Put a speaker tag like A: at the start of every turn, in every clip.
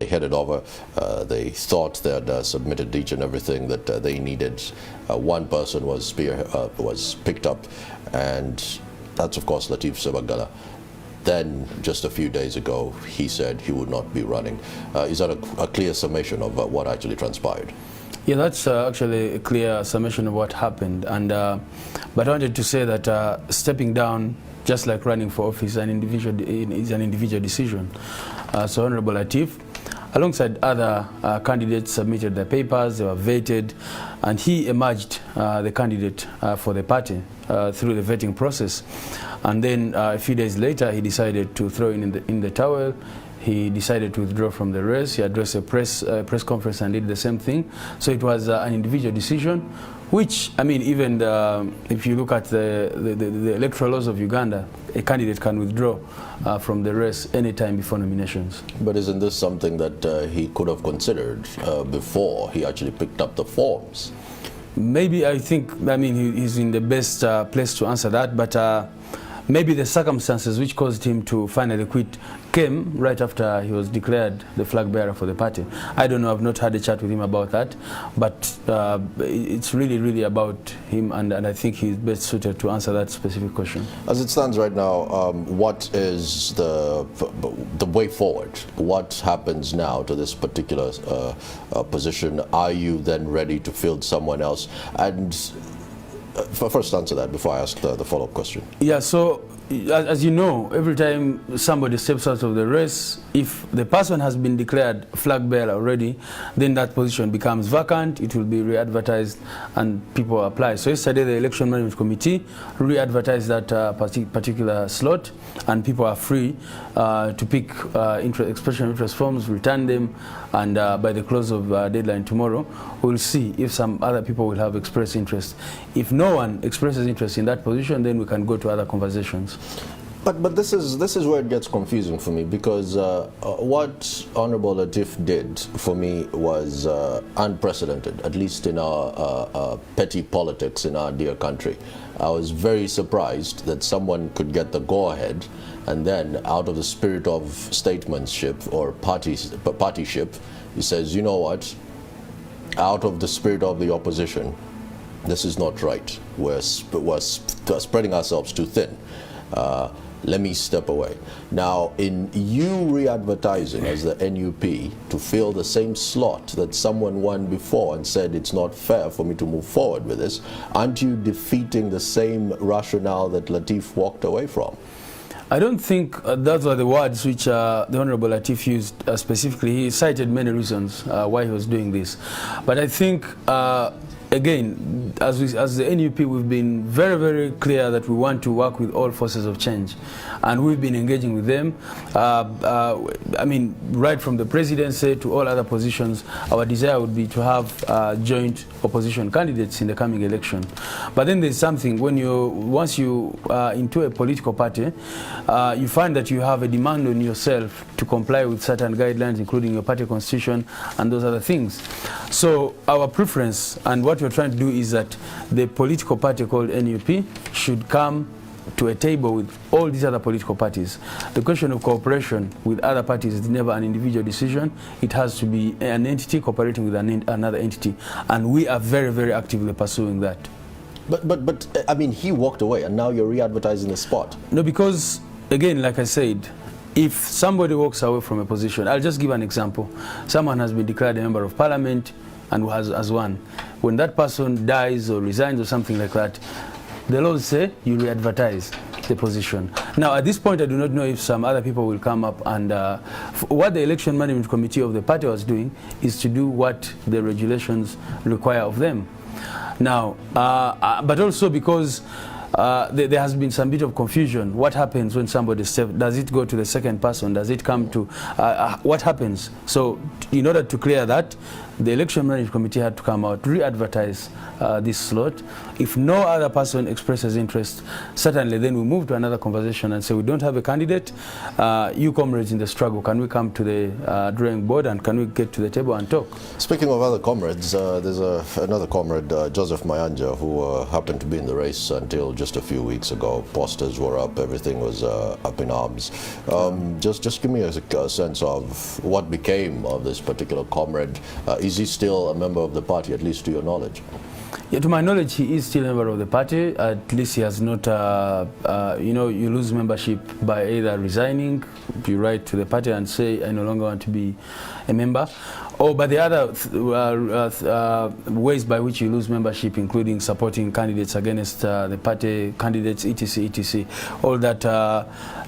A: They headed over. They thought they had submitted each and everything that they needed. One person was picked up, and that's of course Lateef Sebagala. Then, just a few days ago, he said he would not be running. Is that a clear summation of what actually transpired?
B: Yeah, that's actually a clear summation of what happened. And but I wanted to say that stepping down, just like running for office, is an individual decision. So Honorable Lateef, alongside other candidates, submitted their papers, they were vetted, and he emerged the candidate for the party through the vetting process. And then a few days later, he decided to throw in the towel. He decided to withdraw from the race. He addressed a press conference and did the same thing. So it was an individual decision, which, I mean, even if you look at the electoral laws of Uganda, a candidate can withdraw from the race anytime before nominations.
A: But isn't this something that he could have considered before he actually picked up the forms?
B: Maybe, I think, I mean, he's in the best place to answer that, but maybe the circumstances which caused him to finally quit came right after he was declared the flag bearer for the party. I don't know, I've not had a chat with him about that, but it's really about him, and I think he's best suited to answer that specific question.
A: As it stands right now, what is the way forward? What happens now to this particular position? Are you then ready to field someone else? And first answer that before I ask the follow-up question.
B: Yeah, so as you know, every time somebody steps out of the race, if the person has been declared flag bearer already, then that position becomes vacant, it will be re-advertised and people apply. So yesterday the Election Management Committee re-advertised that particular slot, and people are free to pick expression of interest forms, return them, and by the close of deadline tomorrow, we'll see if some other people will have expressed interest. If no one expresses interest in that position, then we can go to other conversations.
A: But this is where it gets confusing for me, because what Honorable Lateef did for me was unprecedented, at least in our petty politics in our dear country. I was very surprised that someone could get the go-ahead, and then out of the spirit of statesmanship or partyship, he says, you know what, out of the spirit of the opposition, this is not right. We're spreading ourselves too thin. Let me step away. Now, in you re-advertising as the NUP to fill the same slot that someone won before and said it's not fair for me to move forward with this, aren't you defeating the same rationale that Lateef walked away from?
B: I don't think those were the words which the Honorable Lateef used specifically. He cited many reasons why he was doing this. But I think again, as the NUP, we've been very clear that we want to work with all forces of change, and we've been engaging with them. I mean, right from the presidency to all other positions, our desire would be to have joint opposition candidates in the coming election. But then there's something, once you are into a political party, you find that you have a demand on yourself to comply with certain guidelines, including your party constitution and those other things. So our preference and what we're trying to do is that the political party called NUP should come to a table with all these other political parties. The question of cooperation with other parties is never an individual decision. It has to be an entity cooperating with another entity, and we are very actively pursuing that.
A: But I mean, he walked away, and now you're re-advertising the spot.
B: No, because again, like I said, if somebody walks away from a position, I'll just give an example. Someone has been declared a member of parliament and has won. When that person dies or resigns or something like that, the laws say you re-advertise the position. Now, at this point, I do not know if some other people will come up, and what the Election Management Committee of the party was doing is to do what the regulations require of them. Now, but also because there has been some bit of confusion. What happens when somebody steps? Does it go to the second person? Does it come to what happens? So in order to clear that, the Election Management Committee had to come out, re-advertise this slot. If no other person expresses interest, certainly then we move to another conversation and say, we don't have a candidate. You comrades in the struggle, can we come to the drawing board, and can we get to the table and talk?
A: Speaking of other comrades, there's another comrade, Joseph Mayanja, who happened to be in the race until just a few weeks ago. Posters were up, everything was up in arms. Just give me a sense of what became of this particular comrade. Is he still a member of the party, at least to your knowledge?
B: Yeah, to my knowledge, he is still a member of the party. At least he has not, you know, you lose membership by either resigning, you write to the party and say, I no longer want to be a member, or by the other ways by which you lose membership, including supporting candidates against the party candidates, etc., etc. All that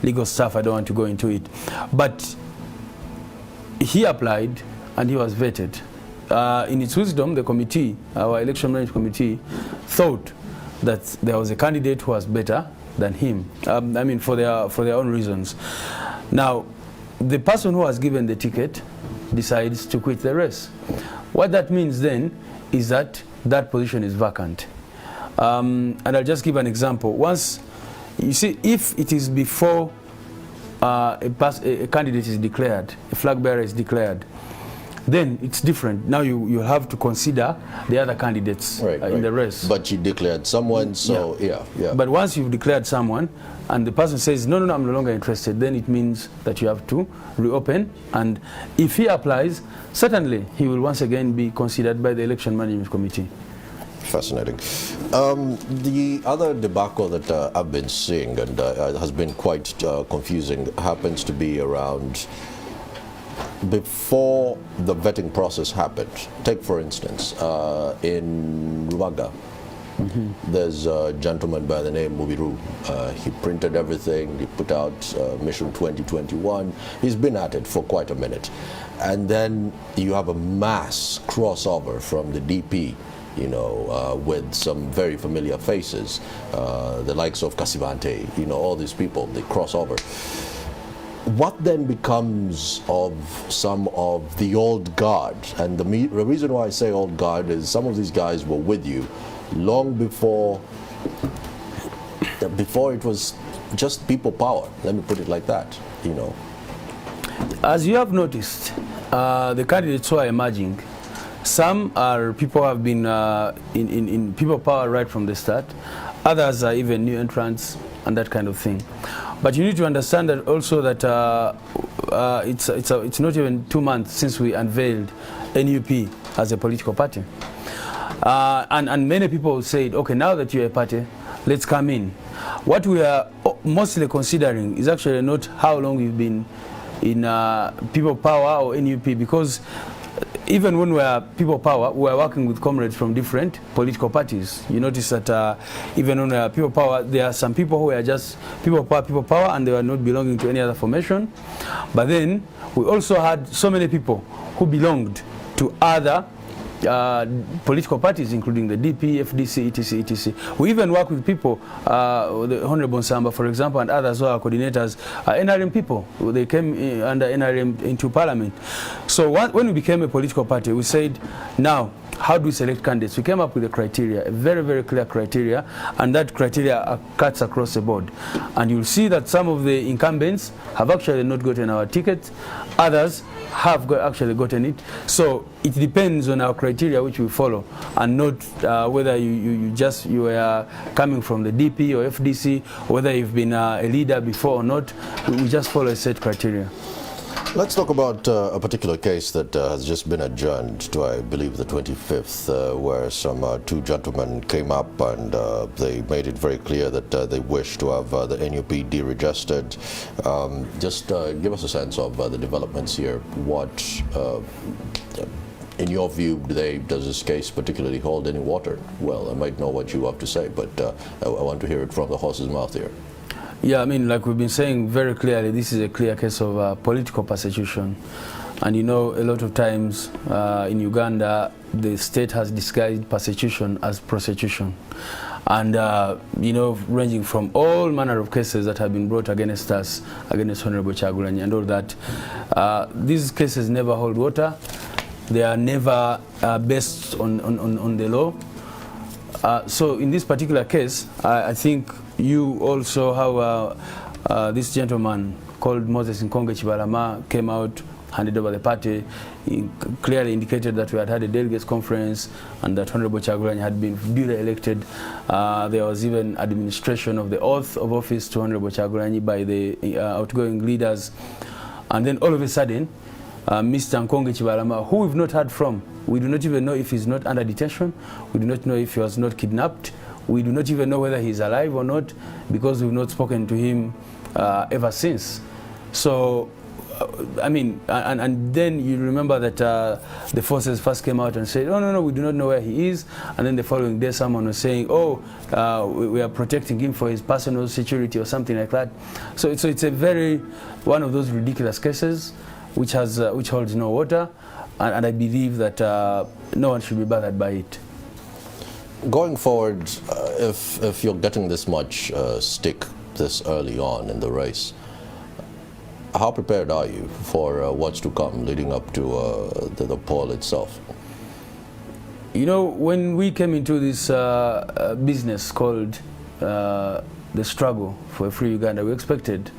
B: legal stuff, I don't want to go into it. But he applied and he was vetted. In its wisdom, the committee, our election management committee, thought that there was a candidate who was better than him. I mean, for their own reasons. Now, the person who was given the ticket decides to quit the race. What that means then is that that position is vacant. And I'll just give an example. Once, you see, if it is before a candidate is declared, a flag bearer is declared, then it's different. Now you have to consider the other candidates in the race.
A: But you declared someone, so yeah.
B: But once you've declared someone and the person says, no, I'm no longer interested, then it means that you have to reopen. And if he applies, certainly he will once again be considered by the election management committee.
A: Fascinating. The other debacle that I've been seeing and has been quite confusing happens to be around before the vetting process happened. Take, for instance, in Rwanda, there's a gentleman by the name Mubiru. He printed everything, he put out Mission 2021. He's been at it for quite a minute. And then you have a mass crossover from the DP, you know, with some very familiar faces, the likes of Kasivante, you know, all these people, they cross over. What then becomes of some of the old guard? And the reason why I say old guard is some of these guys were with you long before it was just people power. Let me put it like that, you know.
B: As you have noticed, the candidates who are emerging, some are people who have been in people power right from the start. Others are even new entrants and that kind of thing. But you need to understand that also that it's not even 2 months since we unveiled NUP as a political party. And many people said, okay, now that you're a party, let's come in. What we are mostly considering is actually not how long we've been in people power or NUP, because even when we are people power, we are working with comrades from different political parties. You notice that even when we are people power, there are some people who are just people power, and they are not belonging to any other formation. But then we also had so many people who belonged to other political parties, including the DP, FDC, etc., etc. We even work with people, the Honorable Samba, for example, and others who are coordinators, NRM people. They came under NRM into parliament. So when we became a political party, we said, now, how do we select candidates? We came up with a criteria, a very, very clear criteria, and that criteria cuts across the board. And you'll see that some of the incumbents have actually not gotten our tickets, others have actually gotten it. So it depends on our criteria which we follow, and not whether you are coming from the DP or FDC, or whether you've been a leader before or not. We just follow a set criteria.
A: Let's talk about a particular case that has just been adjourned to, I believe, the 25th, where some two gentlemen came up and they made it very clear that they wish to have the NUP deregistered. Just give us a sense of the developments here. What, in your view, does this case particularly hold any water? Well, I might know what you have to say, but I want to hear it from the horse's mouth here.
B: Yeah, I mean, like we've been saying very clearly, this is a clear case of political persecution. And you know, a lot of times in Uganda, the state has disguised persecution as prosecution. And, you know, ranging from all manner of cases that have been brought against us, against Honorable Kyagulanyi and all that, these cases never hold water. They are never based on the law. So in this particular case, I think you also have this gentleman called Moses Nkonge Chibalama came out handed over the party. He clearly indicated that we had had a delegates conference and that Honorable Kyagulanyi had been duly elected. There was even administration of the oath of office to Honorable Kyagulanyi by the outgoing leaders. And then all of a sudden, Mr. Nkonge Chibalama, who we've not heard from, we do not even know if he's not under detention, we do not know if he was not kidnapped, we do not even know whether he's alive or not, because we've not spoken to him ever since. So, I mean, and then you remember that the forces first came out and said, oh, no, we do not know where he is. And then the following day, someone was saying, oh, we are protecting him for his personal security or something like that. So it's a one of those ridiculous cases which holds no water. And I believe that no one should be bothered by it.
A: Going forward, if you're getting this much stick this early on in the race, how prepared are you for what's to come leading up to the poll itself?
B: You know, when we came into this business called the struggle for a free Uganda, we expected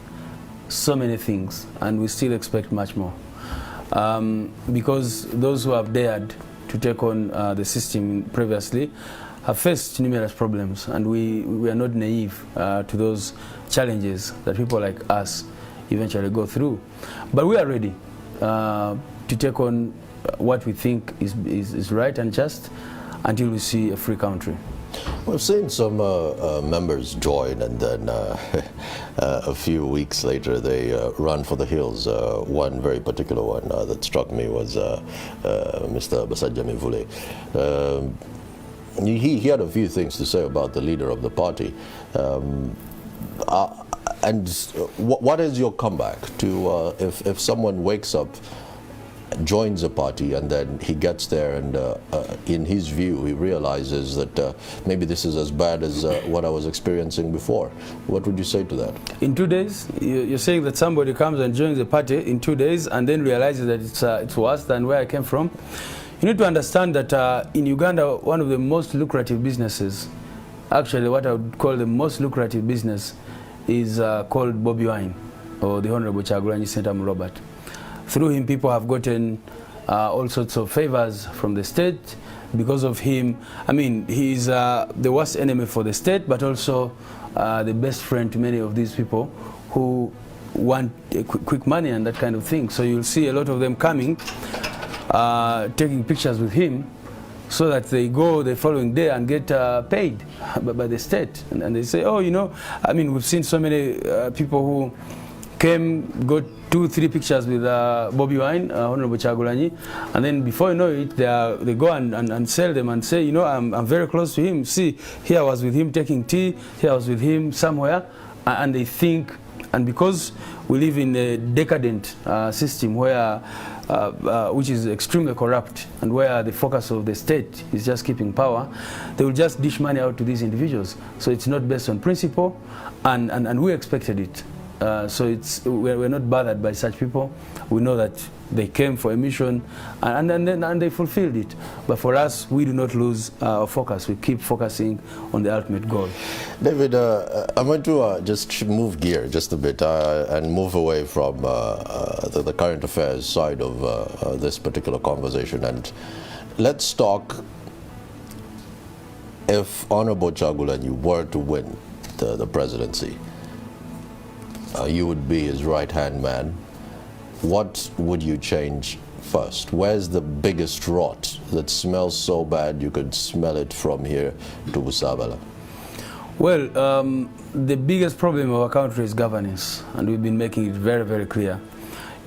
B: so many things, and we still expect much more. Because those who have dared to take on the system previously have faced numerous problems, and we are not naive to those challenges that people like us eventually go through. But we are ready to take on what we think is right and just until we see a free country.
A: We've seen some members join, and then a few weeks later they run for the hills. One very particular one that struck me was Mr. Basajja Mivule. He had a few things to say about the leader of the party. And what is your comeback to if someone wakes up, joins a party, and then he gets there and in his view he realizes that maybe this is as bad as what I was experiencing before? What would you say to that?
B: In 2 days? You're saying that somebody comes and joins a party in 2 days and then realizes that it's worse than where I came from? You need to understand that in Uganda, one of the most lucrative businesses, actually what I would call the most lucrative business, is called Bobiwine, or the Honorable Kyagulanyi Sentamu Robert. Through him, people have gotten all sorts of favors from the state. Because of him, I mean, he's the worst enemy for the state, but also the best friend to many of these people who want quick money and that kind of thing. So you'll see a lot of them coming, taking pictures with him, so that they go the following day and get paid by the state. And they say, oh, you know, I mean, we've seen so many people who came, got 2-3 pictures with Bobiwine, Honorable Kyagulanyi, and then before you know it, they go and sell them and say, you know, I'm very close to him. See, here I was with him taking tea, here I was with him somewhere, and they think, and because we live in a decadent system where which is extremely corrupt, and where the focus of the state is just keeping power, they will just dish money out to these individuals. So it's not based on principle, and we expected it. So we're not bothered by such people. We know that they came for a mission and they fulfilled it. But for us, we do not lose our focus. We keep focusing on the ultimate goal.
A: David, I'm going to just move gear just a bit and move away from the current affairs side of this particular conversation. And let's talk, if Honorable Kyagulanyi were to win the presidency, you would be his right-hand man. What would you change first? Where's the biggest rot that smells so bad you could smell it from here to Busabala?
B: Well, the biggest problem of our country is governance, and we've been making it very, very clear.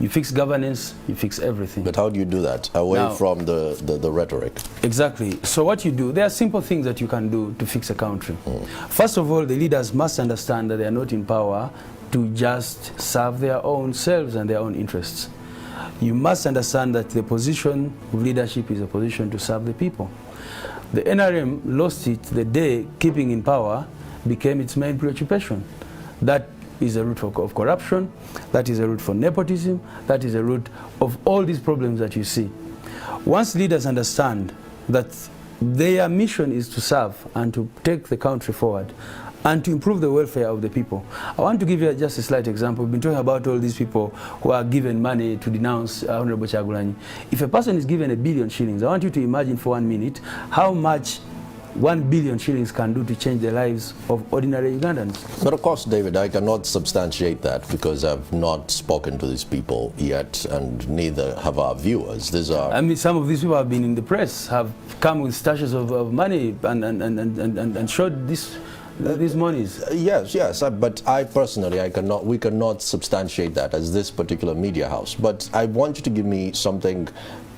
B: You fix governance, you fix everything.
A: But how do you do that, away from the rhetoric?
B: Exactly. So what you do, there are simple things that you can do to fix a country. First of all, the leaders must understand that they are not in power to just serve their own selves and their own interests. You must understand that the position of leadership is a position to serve the people. The NRM lost it the day keeping in power became its main preoccupation. That is a root of corruption, that is a root for nepotism, that is a root of all these problems that you see. Once leaders understand that their mission is to serve and to take the country forward, and to improve the welfare of the people. I want to give you just a slight example. We've been talking about all these people who are given money to denounce Honorable Kyagulanyi. If a person is given 1 billion shillings, I want you to imagine for 1 minute how much 1 billion shillings can do to change the lives of ordinary Ugandans.
A: But of course, David, I cannot substantiate that because I've not spoken to these people yet, and neither have our viewers. These are...
B: I mean, some of these people have been in the press, have come with stashes of money and showed these monies.
A: Yes, but I personally, we cannot substantiate that as this particular media house. But I want you to give me something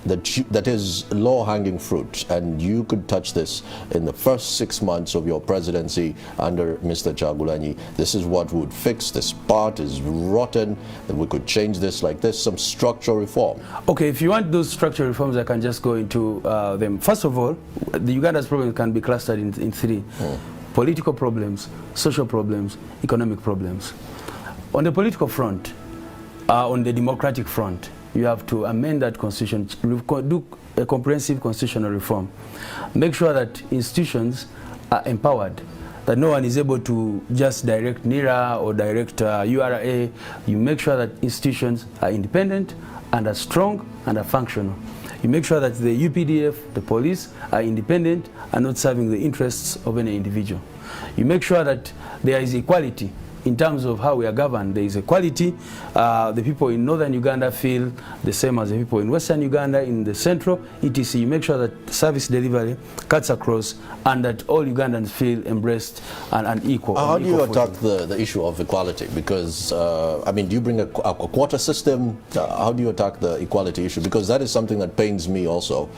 A: that is low-hanging fruit, and you could touch this in the first 6 months of your presidency under Mr. Kyagulanyi. This is what would fix this part is rotten, and we could change this like this, some structural reform.
B: Okay, if you want those structural reforms, I can just go into them. First of all, the Uganda's problems can be clustered in 3. Political problems, social problems, economic problems. On the political front, on the democratic front, you have to amend that constitution, do a comprehensive constitutional reform. Make sure that institutions are empowered, that no one is able to just direct NIRA or direct URA. You make sure that institutions are independent and are strong and are functional. You make sure that the UPDF, the police, are independent and not serving the interests of any individual. You make sure that there is equality in terms of how we are governed. There is equality. The people in northern Uganda feel the same as the people in western Uganda, in the central, etc. You make sure that service delivery cuts across and that all Ugandans feel embraced and equal.
A: How do you attack the issue of equality? Because, I mean, do you bring a quota system? How do you attack the equality issue? Because that is something that pains me also.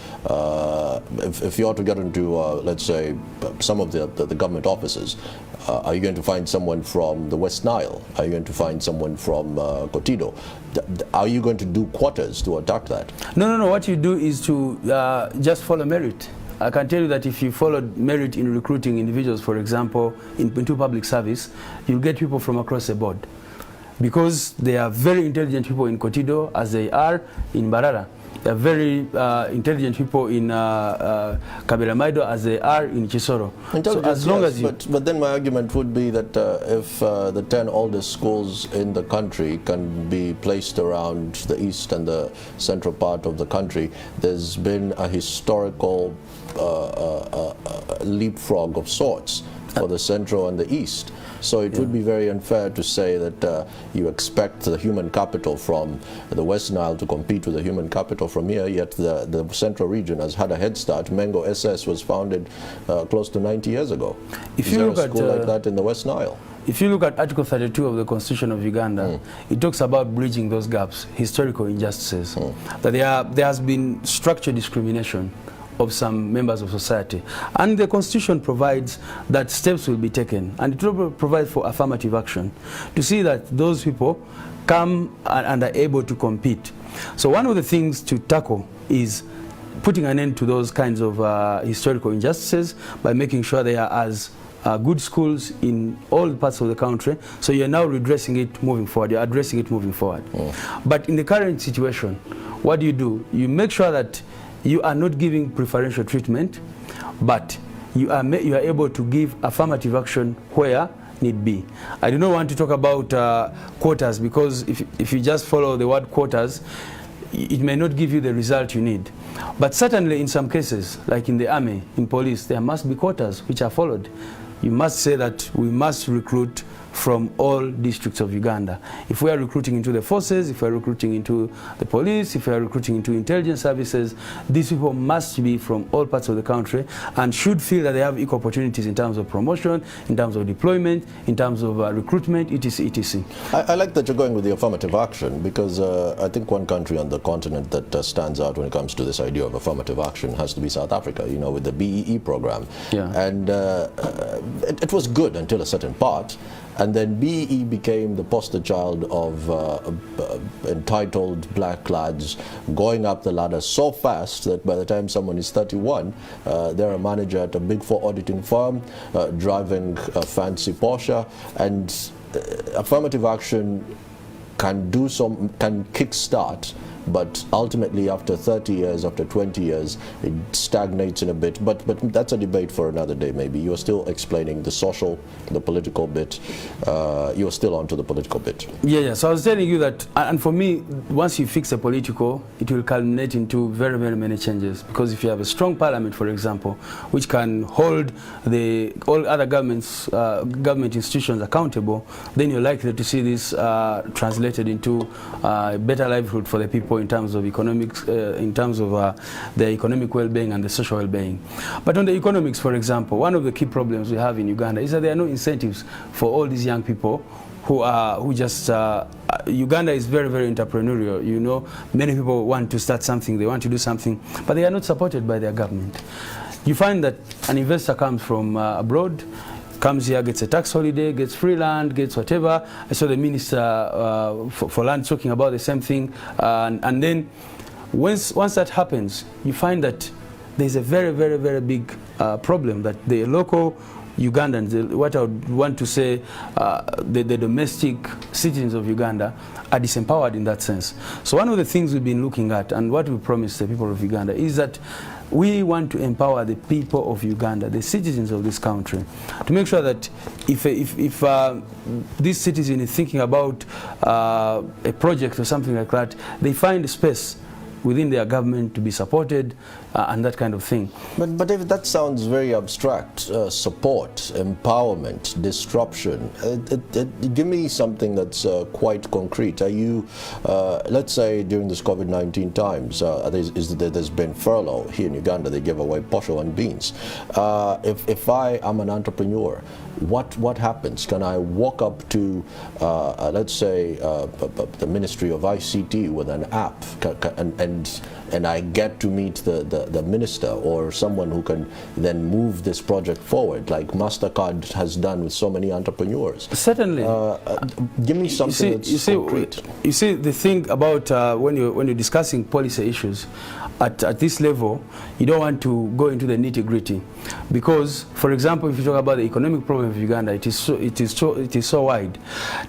A: If you are to get into, let's say, some of the government offices, are you going to find someone from the West Nile? Are you going to find someone from Kotido? Are you going to do quotas to attack that?
B: No. What you do is to just follow merit. I can tell you that if you followed merit in recruiting individuals, for example, into public service, you'll get people from across the board. Because they are very intelligent people in Kotido, as they are in Barara. They are very intelligent people in Kabera Maido, as they are in Chisoro. So as long as you...
A: But then my argument would be that if the 10 oldest schools in the country can be placed around the east and the central part of the country, there's been a historical leapfrog of sorts for the central and the east. So it would be very unfair to say that you expect the human capital from the West Nile to compete with the human capital from here, yet the central region has had a head start. Mengo SS was founded close to 90 years ago. Is there a school like that in the West Nile?
B: If you look at Article 32 of the Constitution of Uganda, it talks about bridging those gaps, historical injustices, that there has been structural discrimination of some members of society. And the Constitution provides that steps will be taken, and it will provide for affirmative action to see that those people come and are able to compete. So one of the things to tackle is putting an end to those kinds of historical injustices by making sure they are as good schools in all parts of the country. So you're now redressing it moving forward, you're addressing it moving forward. But in the current situation, what do? You make sure that you are not giving preferential treatment, but you are able to give affirmative action where need be. I do not want to talk about quotas, because if you just follow the word quotas, it may not give you the result you need. But certainly in some cases, like in the army, in police, there must be quotas which are followed. You must say that we must recruit from all districts of Uganda. If we are recruiting into the forces, if we are recruiting into the police, if we are recruiting into intelligence services, these people must be from all parts of the country and should feel that they have equal opportunities in terms of promotion, in terms of deployment, in terms of recruitment, etc., etc.
A: I like that you're going with the affirmative action, because I think one country on the continent that stands out when it comes to this idea of affirmative action has to be South Africa, you know, with the BEE program.
B: Yeah.
A: And it was good until a certain part. And then BEE became the poster child of entitled black lads going up the ladder so fast that by the time someone is 31, they're a manager at a Big Four auditing firm, driving a fancy Porsche, and affirmative action can kickstart but ultimately after 30 years, after 20 years, it stagnates in a bit. But that's a debate for another day, maybe. You're still explaining the social, the political bit. You're still onto the political bit.
B: Yeah. So I was telling you that, and for me, once you fix the political, it will culminate into very, very many changes. Because if you have a strong parliament, for example, which can hold all other government institutions accountable, then you're likely to see this translated into better livelihood for the people in terms of economics, in terms of their economic well-being and the social well-being. But on the economics, for example, one of the key problems we have in Uganda is that there are no incentives for all these young people who just Uganda is very, very entrepreneurial. You know, many people want to start something, they want to do something, but they are not supported by their government. You find that an investor comes from abroad, comes here, gets a tax holiday, gets free land, gets whatever. I saw the minister for land talking about the same thing. And then once that happens, you find that there's a very, very, very big problem that the local Ugandans, what I would want to say, the domestic citizens of Uganda are disempowered in that sense. So one of the things we've been looking at and what we promised the people of Uganda is that we want to empower the people of Uganda, the citizens of this country, to make sure that if this citizen is thinking about a project or something like that, they find space within their government to be supported and that kind of thing.
A: But David, that sounds very abstract. Support, empowerment, disruption. Give me something that's quite concrete. Are you, let's say during this COVID-19 times, there's been furlough here in Uganda. They give away posho and beans. If I am an entrepreneur, what happens? Can I walk up to, let's say, the Ministry of ICT with an app, and I get to meet the minister or someone who can then move this project forward, like MasterCard has done with so many entrepreneurs?
B: Certainly.
A: Give me something that's concrete.
B: You see, the thing about when you're discussing policy issues, at this level, you don't want to go into the nitty-gritty, because, for example, if you talk about the economic problem of Uganda, it is so wide.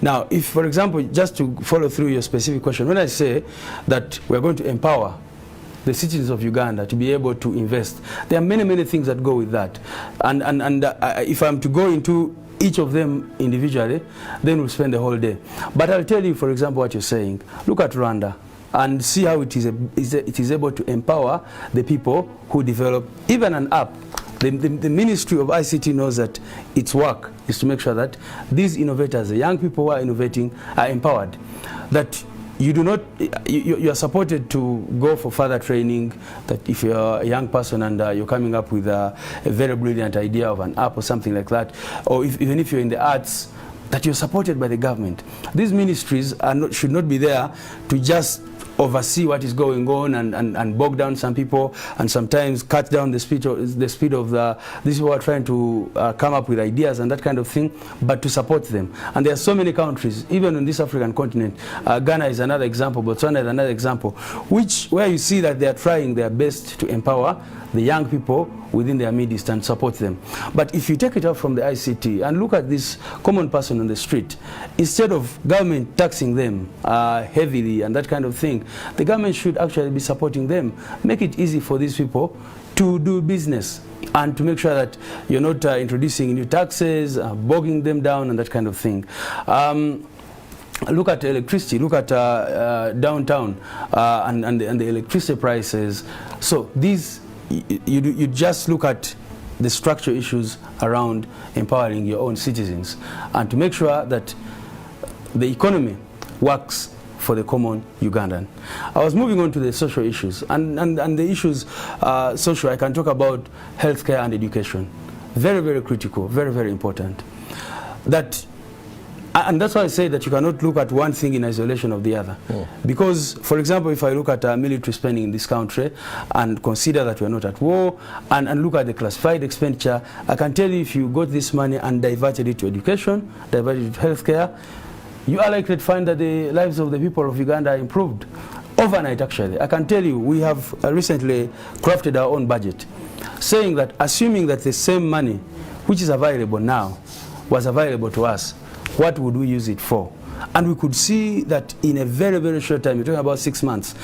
B: Now, if, for example, just to follow through your specific question, when I say that we're going to empower the citizens of Uganda to be able to invest, there are many, many things that go with that, and if I'm to go into each of them individually, then we'll spend the whole day. But I'll tell you, for example, what you're saying. Look at Rwanda and see how it is able to empower the people who develop even an app. The Ministry of ICT knows that its work is to make sure that these innovators, the young people who are innovating, are empowered. That you do not, you are supported to go for further training, that if you're a young person and you're coming up with a very brilliant idea of an app or something like that, or even if you're in the arts, that you're supported by the government. These ministries should not be there to just oversee what is going on and bog down some people and sometimes cut down the speed of these people are trying to come up with ideas and that kind of thing, but to support them. And there are so many countries, even on this African continent. Ghana is another example, Botswana is another example, where you see that they are trying their best to empower the young people within their midst and support them. But if you take it out from the ICT and look at this common person on the street, instead of government taxing them heavily and that kind of thing, the government should actually be supporting them. Make it easy for these people to do business and to make sure that you're not introducing new taxes, bogging them down and that kind of thing. Look at electricity, look at downtown and the electricity prices. So these, you just look at the structural issues around empowering your own citizens and to make sure that the economy works for the common Ugandan. I was moving on to the social issues, and the issues social, I can talk about healthcare and education. Very, very critical, very, very important. And that's why I say that you cannot look at one thing in isolation of the other. Because, for example, if I look at military spending in this country and consider that we are not at war and look at the classified expenditure, I can tell you if you got this money and diverted it to education, diverted it to healthcare, you are likely to find that the lives of the people of Uganda are improved. Overnight, actually. I can tell you, we have recently crafted our own budget, saying that assuming that the same money which is available now was available to us, what would we use it for? And we could see that in a very, very short time, you're talking about 6 months,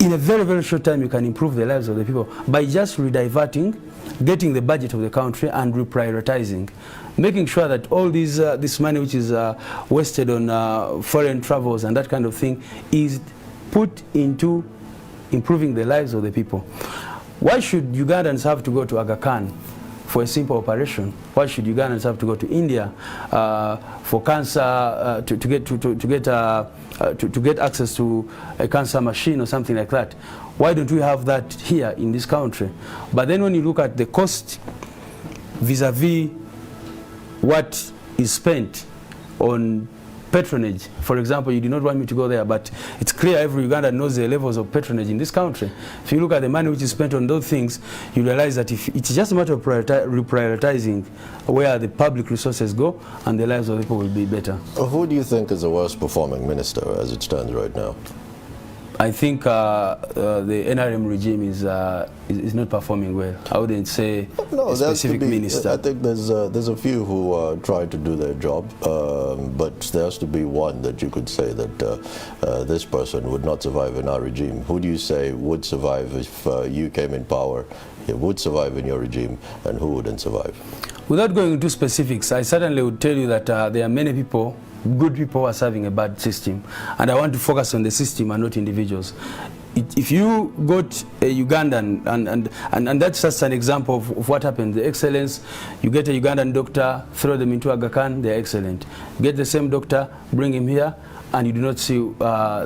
B: in a very, very short time you can improve the lives of the people by just rediverting, getting the budget of the country and reprioritizing, making sure that all these, this money which is wasted on foreign travels and that kind of thing is put into improving the lives of the people. Why should Ugandans have to go to Aga Khan for a simple operation? Why should Ugandans have to go to India for cancer, to get access to a cancer machine or something like that? Why don't we have that here in this country? But then when you look at the cost vis-a-vis what is spent on patronage, for example, you do not want me to go there, but it's clear every Ugandan knows the levels of patronage in this country. If you look at the money which is spent on those things, you realize that if it's just a matter of reprioritizing where the public resources go, and the lives of the people will be better.
A: Who do you think is the worst performing minister as it stands right now?
B: I think the NRM regime is not performing well. I wouldn't say a specific minister.
A: I think there's a few who try to do their job, but there has to be one that you could say that this person would not survive in our regime. Who do you say would survive if you came in power? It would survive in your regime, and who wouldn't survive? Without
B: going into specifics, I certainly would tell you that there are many people, good people, who are serving a bad system, and I want to focus on the system and not individuals. If you got a Ugandan, and that's just an example of what happened, the excellence, you get a Ugandan doctor, throw them into Aga Khan, they're excellent. Get the same doctor, bring him here, and you do not see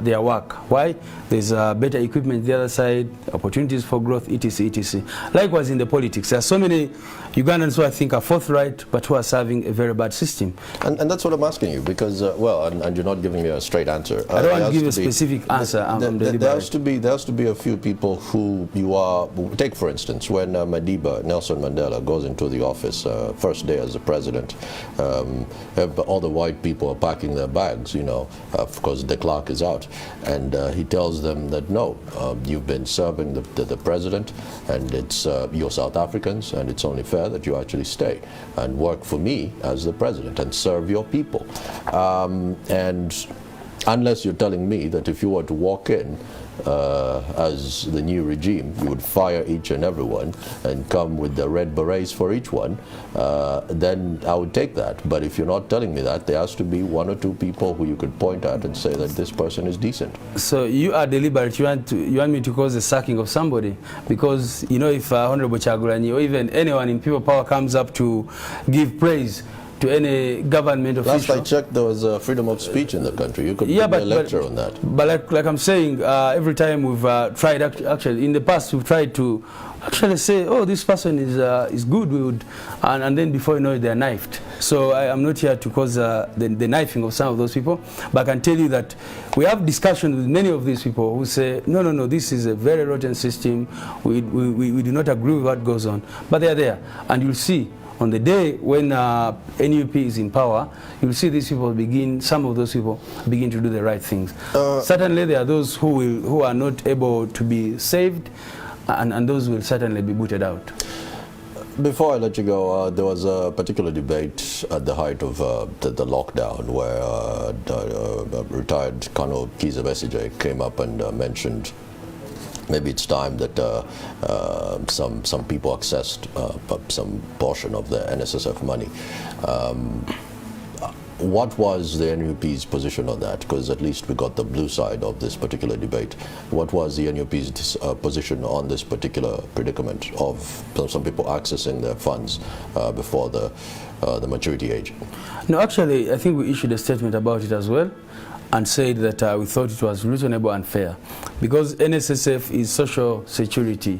B: their work. Why? There's better equipment the other side, opportunities for growth, etc., etc. Likewise in the politics, there are so many Ugandans who I think are forthright, but who are serving a very bad system.
A: And that's what I'm asking you, because, well, and you're not giving me a straight answer.
B: I don't want to give you a specific answer.
A: There has to be a few people who you are, take for instance, when Madiba, Nelson Mandela, goes into the office, first day as the president, all the white people are packing their bags, you know, of course de Klerk is out, and he tells them that no, you've been serving the president, and it's you're South Africans, and it's only fair that you actually stay and work for me as the president and serve your people. And unless you're telling me that if you were to walk in as the new regime, you would fire each and every one and come with the red berets for each one, then I would take that. But if you're not telling me that, there has to be one or two people who you could point at and say that this person is decent.
B: So you are deliberate. You want me to cause the sacking of somebody, because you know, if Honorable Chagulanyi or even anyone in people power comes up to give praise to any government official.
A: Last I checked, there was freedom of speech in the country. You could give me a lecture on that.
B: But like I'm saying, every time we've tried, actually, in the past, we've tried to actually say, oh, this person is good, we would, and then before you know it, they're knifed. So I'm not here to cause the knifing of some of those people, but I can tell you that we have discussions with many of these people who say, no, no, no, this is a very rotten system. We do not agree with what goes on. But they're there, and you'll see, on the day when NUP is in power, you'll see these people some of those people begin to do the right things. Certainly there are those who are not able to be saved, and those will certainly be booted out.
A: Before I let you go, there was a particular debate at the height of the lockdown where retired Colonel Kiza Besigye came up and mentioned maybe it's time that some people accessed some portion of the NSSF money. What was the NUP's position on that? Because at least we got the blue side of this particular debate. What was the NUP's position on this particular predicament of some people accessing their funds before the maturity age?
B: No, actually, I think we issued a statement about it as well, and said that we thought it was reasonable and fair, because NSSF is social security,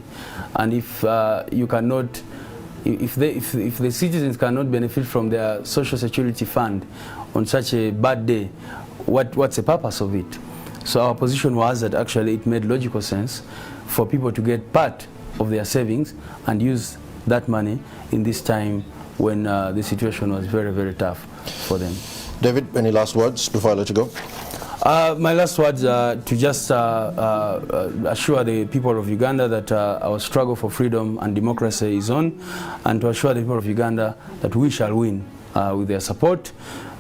B: and if you cannot, if the citizens cannot benefit from their social security fund on such a bad day, what's the purpose of it? So our position was that actually it made logical sense for people to get part of their savings and use that money in this time when the situation was very, very tough for them.
A: David, any last words before I let you go?
B: My last words are to just assure the people of Uganda that our struggle for freedom and democracy is on, and to assure the people of Uganda that we shall win. with their support.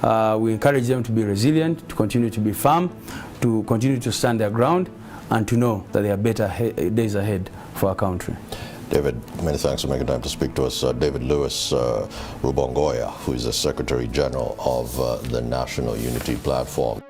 B: We encourage them to be resilient, to continue to be firm, to continue to stand their ground, and to know that there are better days ahead for our country.
A: David, many thanks for making time to speak to us. David Lewis Lubongoya, who is the Secretary General of the National Unity Platform.